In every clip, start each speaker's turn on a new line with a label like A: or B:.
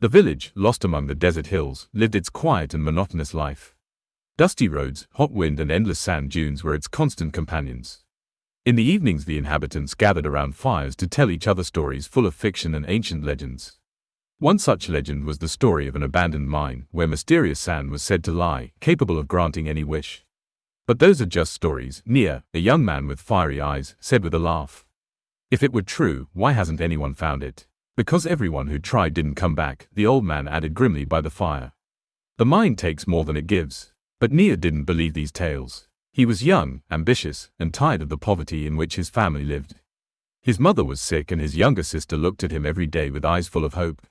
A: The village, lost among the desert hills, lived its quiet and monotonous life. Dusty roads, hot wind and endless sand dunes were its constant companions. In the evenings the inhabitants gathered around fires to tell each other stories full of fiction and ancient legends. One such legend was the story of an abandoned mine, where mysterious sand was said to lie, capable of granting any wish. But those are just stories, Nia, a young man with fiery eyes, said with a laugh. If it were true, why hasn't anyone found it? Because everyone who tried didn't come back, the old man added grimly by the fire. The mine takes more than it gives. But Nia didn't believe these tales. He was young, ambitious, and tired of the poverty in which his family lived. His mother was sick and his younger sister looked at him every day with eyes full of hope.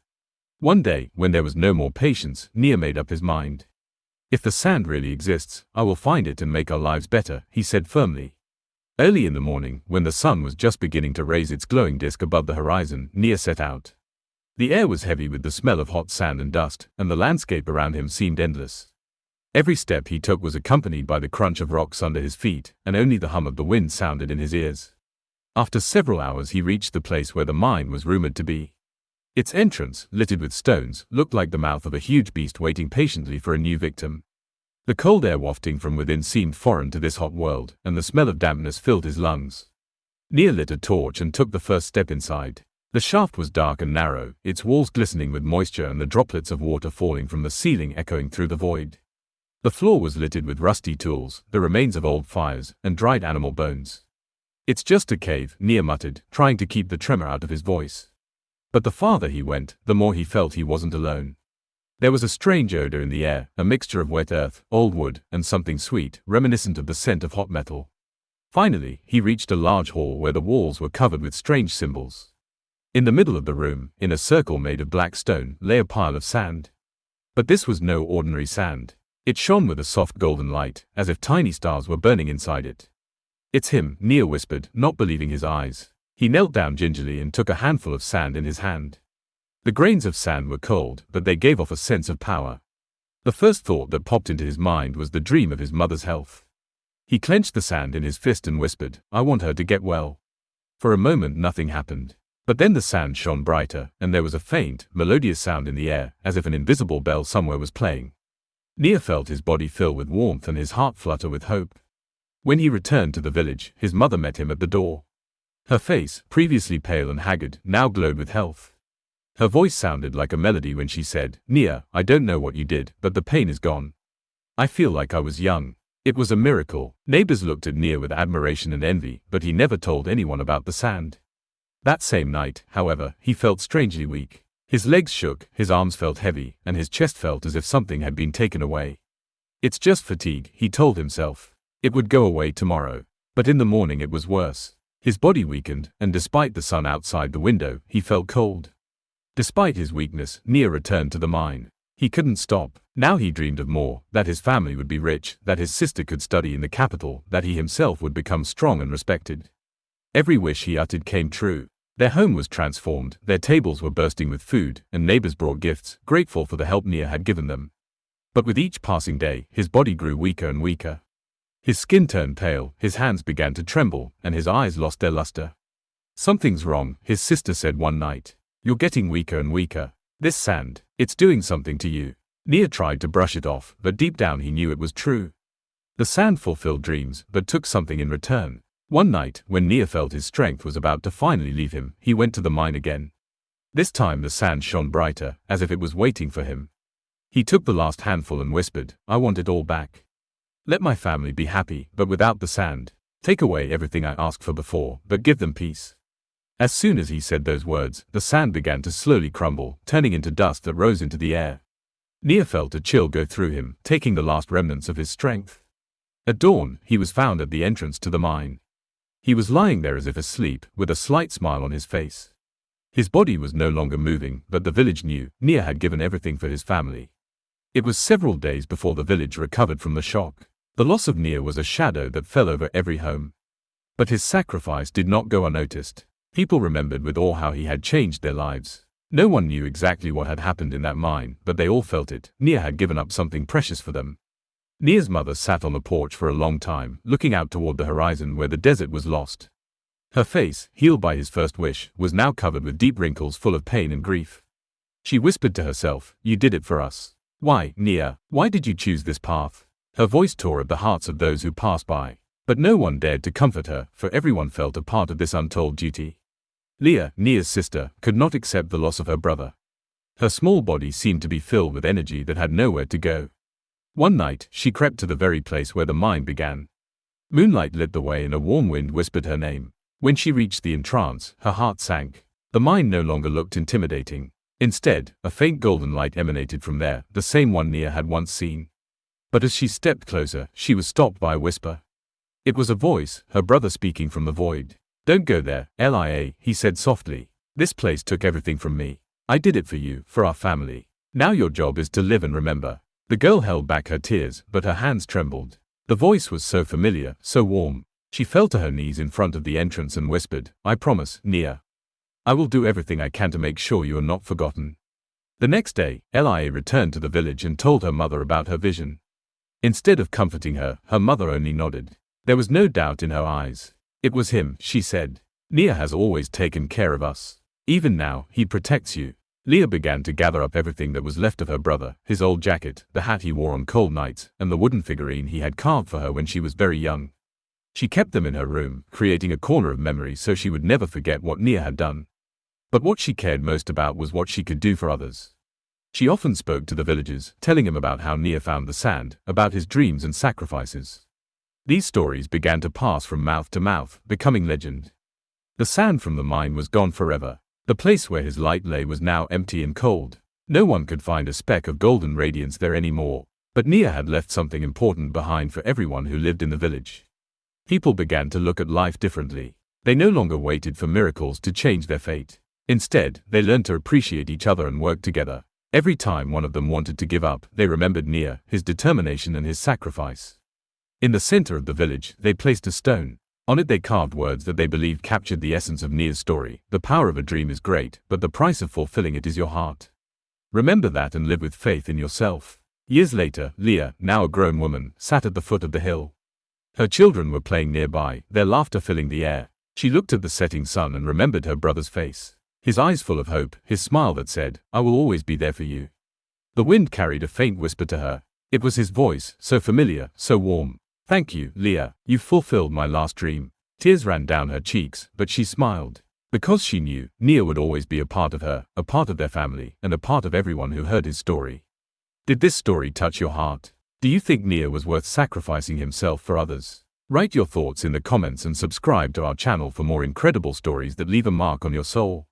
A: One day, when there was no more patience, Nia made up his mind. If the sand really exists, I will find it and make our lives better, he said firmly. Early in the morning, when the sun was just beginning to raise its glowing disk above the horizon, Nia set out. The air was heavy with the smell of hot sand and dust, and the landscape around him seemed endless. Every step he took was accompanied by the crunch of rocks under his feet, and only the hum of the wind sounded in his ears. After several hours he reached the place where the mine was rumored to be. Its entrance, littered with stones, looked like the mouth of a huge beast waiting patiently for a new victim. The cold air wafting from within seemed foreign to this hot world, and the smell of dampness filled his lungs. Nia lit a torch and took the first step inside. The shaft was dark and narrow, its walls glistening with moisture and the droplets of water falling from the ceiling echoing through the void. The floor was littered with rusty tools, the remains of old fires, and dried animal bones. It's just a cave, Nia muttered, trying to keep the tremor out of his voice. But the farther he went, the more he felt he wasn't alone. There was a strange odor in the air, a mixture of wet earth, old wood, and something sweet, reminiscent of the scent of hot metal. Finally, he reached a large hall where the walls were covered with strange symbols. In the middle of the room, in a circle made of black stone, lay a pile of sand. But this was no ordinary sand. It shone with a soft golden light, as if tiny stars were burning inside it. It's him, Nia whispered, not believing his eyes. He knelt down gingerly and took a handful of sand in his hand. The grains of sand were cold, but they gave off a sense of power. The first thought that popped into his mind was the dream of his mother's health. He clenched the sand in his fist and whispered, "I want her to get well." For a moment nothing happened. But then the sand shone brighter, and there was a faint, melodious sound in the air, as if an invisible bell somewhere was playing. Nia felt his body fill with warmth and his heart flutter with hope. When he returned to the village, his mother met him at the door. Her face, previously pale and haggard, now glowed with health. Her voice sounded like a melody when she said, "Nia, I don't know what you did, but the pain is gone. I feel like I was young." It was a miracle. Neighbors looked at Nia with admiration and envy, but he never told anyone about the sand. That same night, however, he felt strangely weak. His legs shook, his arms felt heavy, and his chest felt as if something had been taken away. "It's just fatigue," he told himself. It would go away tomorrow. But in the morning it was worse. His body weakened, and despite the sun outside the window, he felt cold. Despite his weakness, Nia returned to the mine. He couldn't stop. Now he dreamed of more, that his family would be rich, that his sister could study in the capital, that he himself would become strong and respected. Every wish he uttered came true. Their home was transformed, their tables were bursting with food, and neighbors brought gifts, grateful for the help Nia had given them. But with each passing day, his body grew weaker and weaker. His skin turned pale, his hands began to tremble, and his eyes lost their luster. "Something's wrong," his sister said one night. "You're getting weaker and weaker. This sand, it's doing something to you." Nia tried to brush it off, but deep down he knew it was true. The sand fulfilled dreams, but took something in return. One night, when Nia felt his strength was about to finally leave him, he went to the mine again. This time the sand shone brighter, as if it was waiting for him. He took the last handful and whispered, "I want it all back. Let my family be happy, but without the sand. Take away everything I asked for before, but give them peace." As soon as he said those words, the sand began to slowly crumble, turning into dust that rose into the air. Nia felt a chill go through him, taking the last remnants of his strength. At dawn, he was found at the entrance to the mine. He was lying there as if asleep, with a slight smile on his face. His body was no longer moving, but the village knew Nia had given everything for his family. It was several days before the village recovered from the shock. The loss of Nia was a shadow that fell over every home. But his sacrifice did not go unnoticed. People remembered with awe how he had changed their lives. No one knew exactly what had happened in that mine, but they all felt it. Nia had given up something precious for them. Nia's mother sat on the porch for a long time, looking out toward the horizon where the desert was lost. Her face, healed by his first wish, was now covered with deep wrinkles full of pain and grief. She whispered to herself, "You did it for us. Why, Nia, why did you choose this path?" Her voice tore at the hearts of those who passed by. But no one dared to comfort her, for everyone felt a part of this untold duty. Leah, Nia's sister, could not accept the loss of her brother. Her small body seemed to be filled with energy that had nowhere to go. One night, she crept to the very place where the mine began. Moonlight lit the way and a warm wind whispered her name. When she reached the entrance, her heart sank. The mine no longer looked intimidating. Instead, a faint golden light emanated from there, the same one Nia had once seen. But as she stepped closer, she was stopped by a whisper. It was a voice, her brother speaking from the void. "Don't go there, Lia," he said softly. "This place took everything from me. I did it for you, for our family. Now your job is to live and remember." The girl held back her tears, but her hands trembled. The voice was so familiar, so warm. She fell to her knees in front of the entrance and whispered, "I promise, Nia. I will do everything I can to make sure you are not forgotten." The next day, Lia returned to the village and told her mother about her vision. Instead of comforting her, her mother only nodded. There was no doubt in her eyes. "It was him," she said. "Nia has always taken care of us. Even now, he protects you." Leah began to gather up everything that was left of her brother, his old jacket, the hat he wore on cold nights, and the wooden figurine he had carved for her when she was very young. She kept them in her room, creating a corner of memory so she would never forget what Nia had done. But what she cared most about was what she could do for others. She often spoke to the villagers, telling him about how Nia found the sand, about his dreams and sacrifices. These stories began to pass from mouth to mouth, becoming legend. The sand from the mine was gone forever. The place where his light lay was now empty and cold. No one could find a speck of golden radiance there anymore. But Nia had left something important behind for everyone who lived in the village. People began to look at life differently. They no longer waited for miracles to change their fate. Instead, they learned to appreciate each other and work together. Every time one of them wanted to give up, they remembered Nia, his determination and his sacrifice. In the center of the village, they placed a stone. On it they carved words that they believed captured the essence of Nia's story. "The power of a dream is great, but the price of fulfilling it is your heart. Remember that and live with faith in yourself." Years later, Leah, now a grown woman, sat at the foot of the hill. Her children were playing nearby, their laughter filling the air. She looked at the setting sun and remembered her brother's face. His eyes full of hope, his smile that said, "I will always be there for you." The wind carried a faint whisper to her. It was his voice, so familiar, so warm. "Thank you, Leah, you fulfilled my last dream." Tears ran down her cheeks, but she smiled. Because she knew, Nia would always be a part of her, a part of their family, and a part of everyone who heard his story. Did this story touch your heart? Do you think Nia was worth sacrificing himself for others? Write your thoughts in the comments and subscribe to our channel for more incredible stories that leave a mark on your soul.